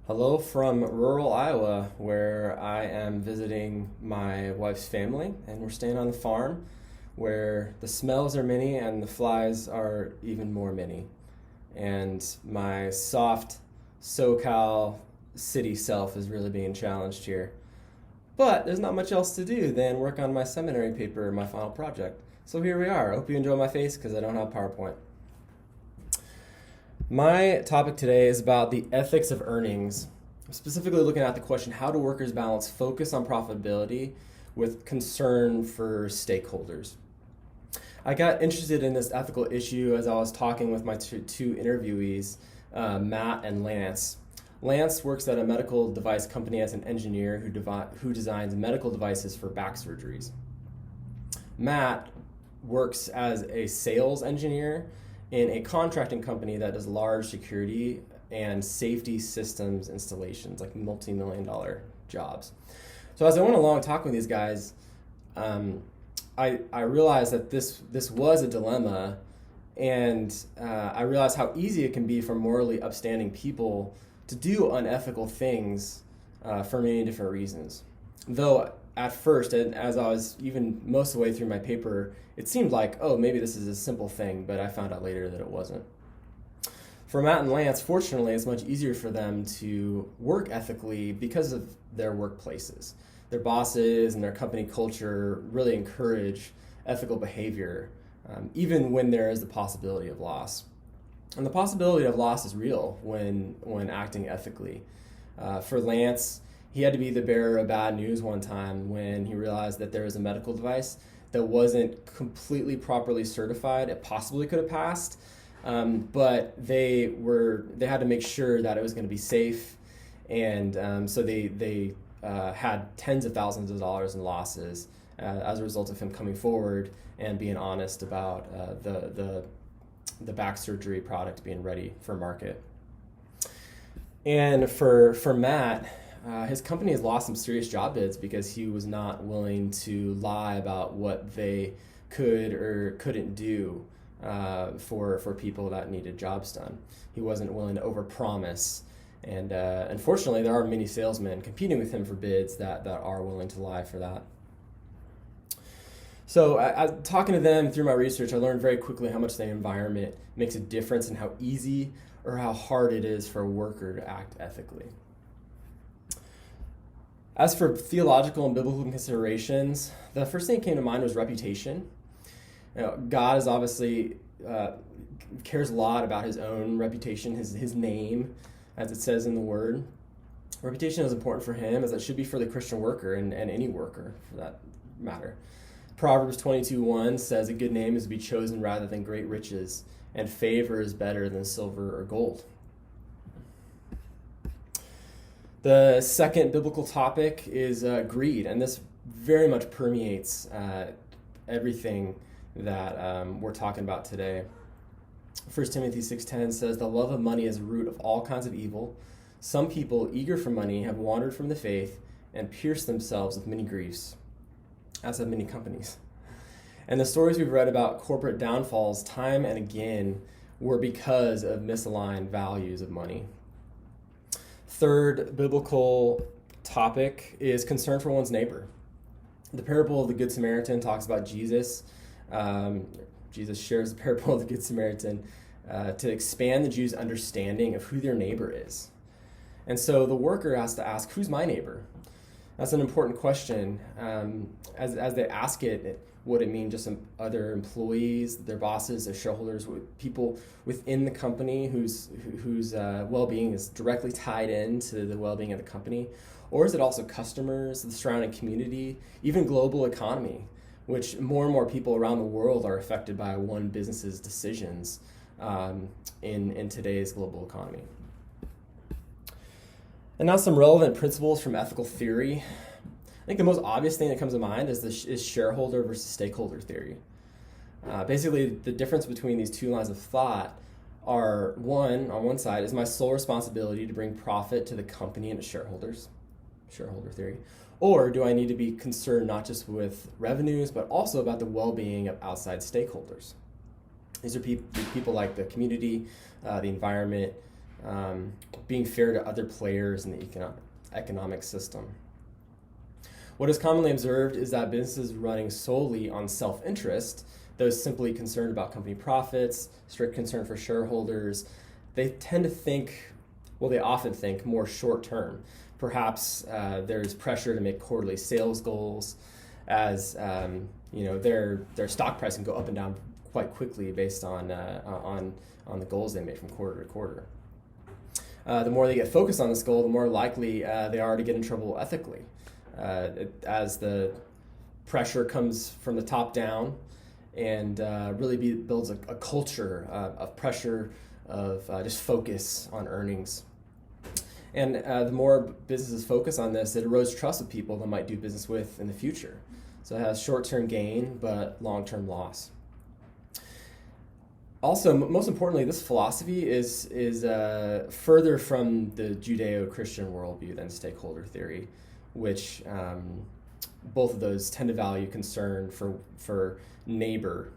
Hello from rural Iowa, where I am visiting my wife's family, and we're staying on the farm where the smells are many and the flies are even more many. And my soft SoCal city self is really being challenged here. But there's not much else to do than work on my seminary paper, my final project. So here we are. I hope you enjoy my face because I don't have PowerPoint. My topic today is about the ethics of earnings. I'm specifically looking at the question, how do workers balance focus on profitability with concern for stakeholders? I got interested in this ethical issue as I was talking with my two interviewees, Matt and Lance. Lance works at a medical device company as an engineer who designs medical devices for back surgeries. Matt works as a sales engineer in a contracting company that does large security and safety systems installations, like multi-million-dollar jobs. So as I went along talking with these guys, I realized that this was a dilemma, and I realized how easy it can be for morally upstanding people to do unethical things for many different reasons. Though at first, and as I was even most of the way through my paper, it seemed like, oh, maybe this is a simple thing, but I found out later that it wasn't. For Matt and Lance, fortunately, it's much easier for them to work ethically because of their workplaces. Their bosses and their company culture really encourage ethical behavior, even when there is the possibility of loss. And the possibility of loss is real when acting ethically. For Lance, he had to be the bearer of bad news one time when he realized that there was a medical device that wasn't completely properly certified. It possibly could have passed, but they had to make sure that it was going to be safe, and so they had tens of thousands of dollars in losses as a result of him coming forward and being honest about the back surgery product being ready for market. And for Matt, his company has lost some serious job bids because he was not willing to lie about what they could or couldn't do for people that needed jobs done. He wasn't willing to overpromise. And unfortunately, there are many salesmen competing with him for bids that are willing to lie for that. So talking to them through my research, I learned very quickly how much the environment makes a difference and how easy or how hard it is for a worker to act ethically. As for theological and biblical considerations, the first thing that came to mind was reputation. God is obviously cares a lot about his own reputation, his name, as it says in the Word. Reputation is important for him, as it should be for the Christian worker and any worker, for that matter. Proverbs 22:1 says, "A good name is to be chosen rather than great riches, and favor is better than silver or gold." The second biblical topic is greed, and this very much permeates everything that we're talking about today. 1 Timothy 6:10 says, "The love of money is the root of all kinds of evil. Some people, eager for money, have wandered from the faith and pierced themselves with many griefs, as have many companies." And the stories we've read about corporate downfalls time and again were because of misaligned values of money. Third biblical topic is concern for one's neighbor. The parable of the Good Samaritan talks about Jesus. Jesus shares the parable of the Good Samaritan to expand the Jews' understanding of who their neighbor is. And so the worker has to ask, who's my neighbor? That's an important question. As they ask it, would it mean just some other employees, their bosses, their shareholders, people within the company whose well-being is directly tied into the well-being of the company? Or is it also customers, the surrounding community, even global economy, which more and more people around the world are affected by one business's decisions in today's global economy? And now some relevant principles from ethical theory. I think the most obvious thing that comes to mind is shareholder versus stakeholder theory. Basically, the difference between these two lines of thought are, on one side, is my sole responsibility to bring profit to the company and its shareholders, shareholder theory, or do I need to be concerned not just with revenues, but also about the well-being of outside stakeholders? These are people like the community, the environment, being fair to other players in the economic system. What is commonly observed is that businesses running solely on self-interest, those simply concerned about company profits, strict concern for shareholders, they tend to think, well, they often think more short-term. Perhaps there's pressure to make quarterly sales goals, as their stock price can go up and down quite quickly based on the goals they make from quarter to quarter. The more they get focused on this goal, the more likely they are to get in trouble ethically, as the pressure comes from the top down and really builds a culture of pressure, of just focus on earnings. And the more businesses focus on this, it erodes trust with people they might do business with in the future. So it has short-term gain, but long-term loss. Also, most importantly, this philosophy is further from the Judeo-Christian worldview than stakeholder theory, which both of those tend to value concern for neighbor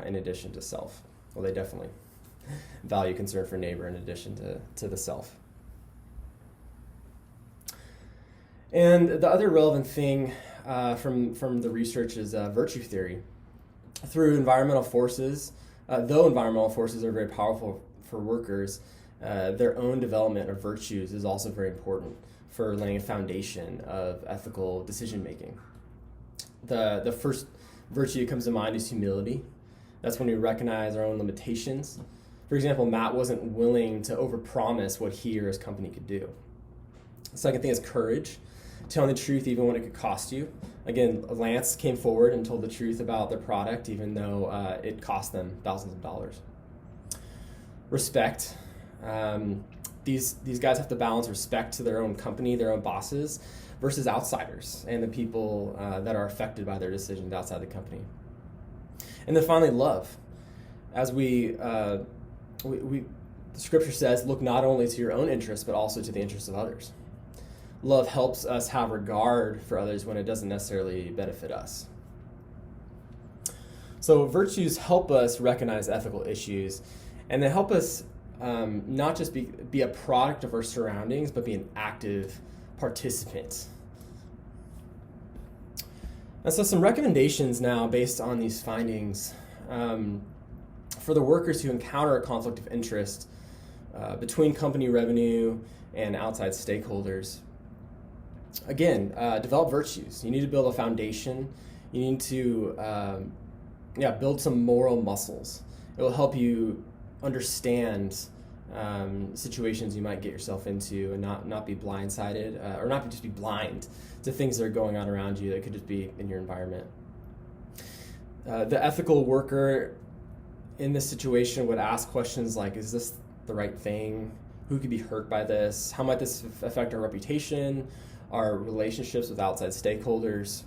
in addition to self. Well, they definitely value concern for neighbor in addition to the self. And the other relevant thing from the research is virtue theory. Through environmental forces, though environmental forces are very powerful for workers, their own development of virtues is also very important for laying a foundation of ethical decision making. The first virtue that comes to mind is humility. That's when we recognize our own limitations. For example, Matt wasn't willing to overpromise what he or his company could do. The second thing is courage, telling the truth even when it could cost you. Again, Lance came forward and told the truth about their product even though it cost them thousands of dollars. Respect. These guys have to balance respect to their own company, their own bosses, versus outsiders and the people that are affected by their decisions outside the company. And then finally, love. As the scripture says, look not only to your own interests, but also to the interests of others. Love helps us have regard for others when it doesn't necessarily benefit us. So virtues help us recognize ethical issues, and they help us not just be a product of our surroundings, but be an active participant. And so some recommendations now based on these findings for the workers who encounter a conflict of interest between company revenue and outside stakeholders. Again, develop virtues. You need to build a foundation. You need to build some moral muscles. It will help you understand situations you might get yourself into and not be blindsided or not just be blind to things that are going on around you that could just be in your environment. The ethical worker in this situation would ask questions like, is this the right thing? Who could be hurt by this? How might this affect our reputation, our relationships with outside stakeholders?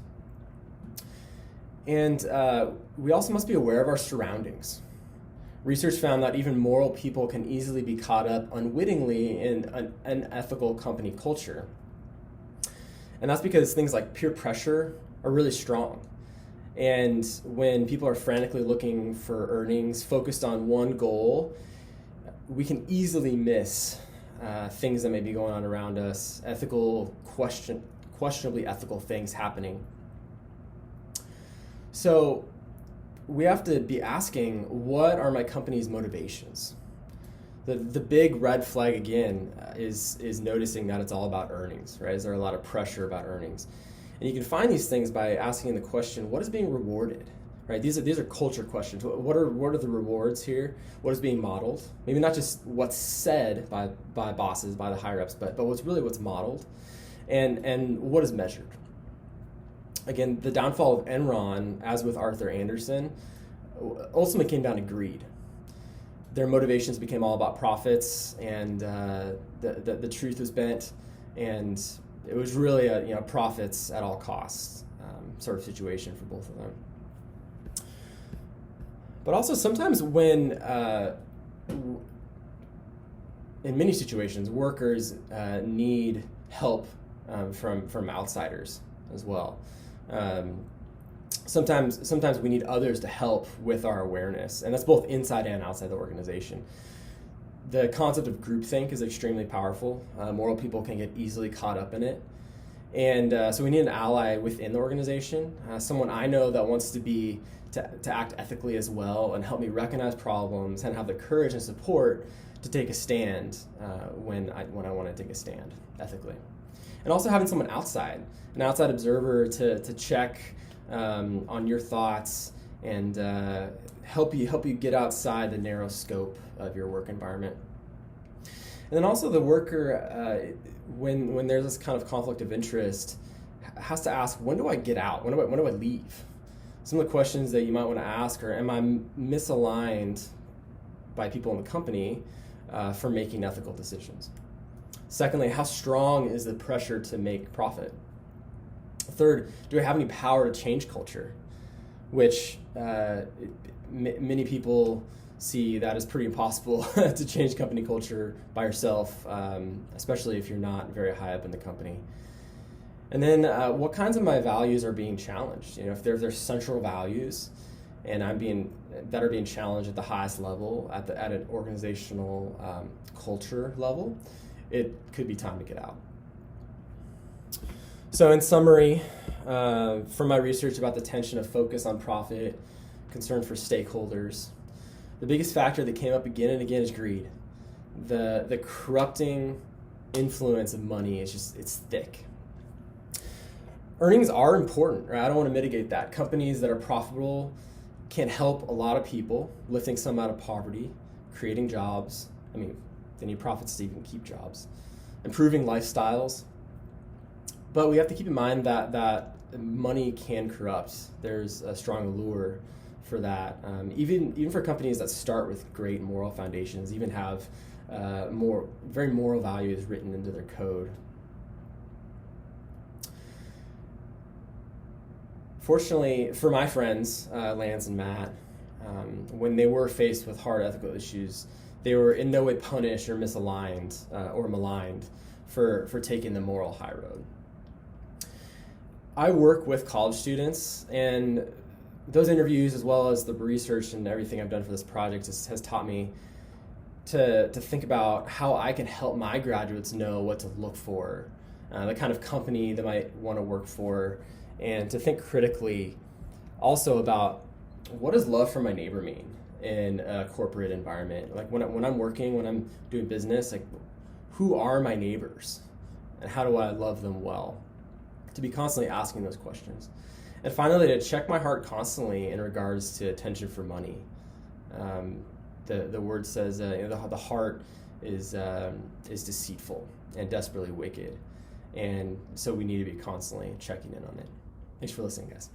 And we also must be aware of our surroundings. Research found that even moral people can easily be caught up unwittingly in an unethical company culture. And that's because things like peer pressure are really strong. And when people are frantically looking for earnings, focused on one goal, we can easily miss things that may be going on around us, questionably ethical things happening. So we have to be asking, what are my company's motivations? The big red flag again is noticing that it's all about earnings, right? Is there a lot of pressure about earnings? And you can find these things by asking the question, what is being rewarded? Right? These are culture questions. What are the rewards here? What is being modeled? Maybe not just what's said by bosses, by the higher ups, but what's modeled, and what is measured. Again, the downfall of Enron, as with Arthur Andersen, ultimately came down to greed. Their motivations became all about profits, and the truth was bent, and it was really a profits at all costs sort of situation for both of them. But also sometimes when, in many situations, workers need help from outsiders as well. Sometimes we need others to help with our awareness, and that's both inside and outside the organization. The concept of groupthink is extremely powerful. Moral people can get easily caught up in it. And so we need an ally within the organization, someone I know that wants to act ethically as well and help me recognize problems and have the courage and support to take a stand when I want to take a stand ethically. And also having someone outside, an outside observer to check on your thoughts and help you get outside the narrow scope of your work environment. And then also the worker, when there's this kind of conflict of interest, has to ask, when do I get out? When do I leave? Some of the questions that you might want to ask are, am I misaligned by people in the company for making ethical decisions? Secondly, how strong is the pressure to make profit? Third, do I have any power to change culture? Which many people see that as pretty impossible to change company culture by yourself, especially if you're not very high up in the company. And then what kinds of my values are being challenged? If there's central values and that are being challenged at the highest level, at an organizational culture level, it could be time to get out. So in summary, from my research about the tension of focus on profit, concern for stakeholders, the biggest factor that came up again and again is greed. The corrupting influence of money it's thick. Earnings are important, right? I don't want to mitigate that. Companies that are profitable can help a lot of people, lifting some out of poverty, creating jobs. They need profits to even keep jobs, improving lifestyles. But we have to keep in mind that money can corrupt. There's a strong allure for that. Even for companies that start with great moral foundations, even have very moral values written into their code. Fortunately for my friends, Lance and Matt, when they were faced with hard ethical issues, they were in no way punished or misaligned or maligned for taking the moral high road. I work with college students, and those interviews, as well as the research and everything I've done for this project, has taught me to think about how I can help my graduates know what to look for, the kind of company they might want to work for, and to think critically also about what does love for my neighbor mean in a corporate environment. Like when I'm working, when I'm doing business, like who are my neighbors and how do I love them well? To be constantly asking those questions. And finally, to check my heart constantly in regards to attention for money. The word says the heart is deceitful and desperately wicked. And so we need to be constantly checking in on it. Thanks for listening, guys.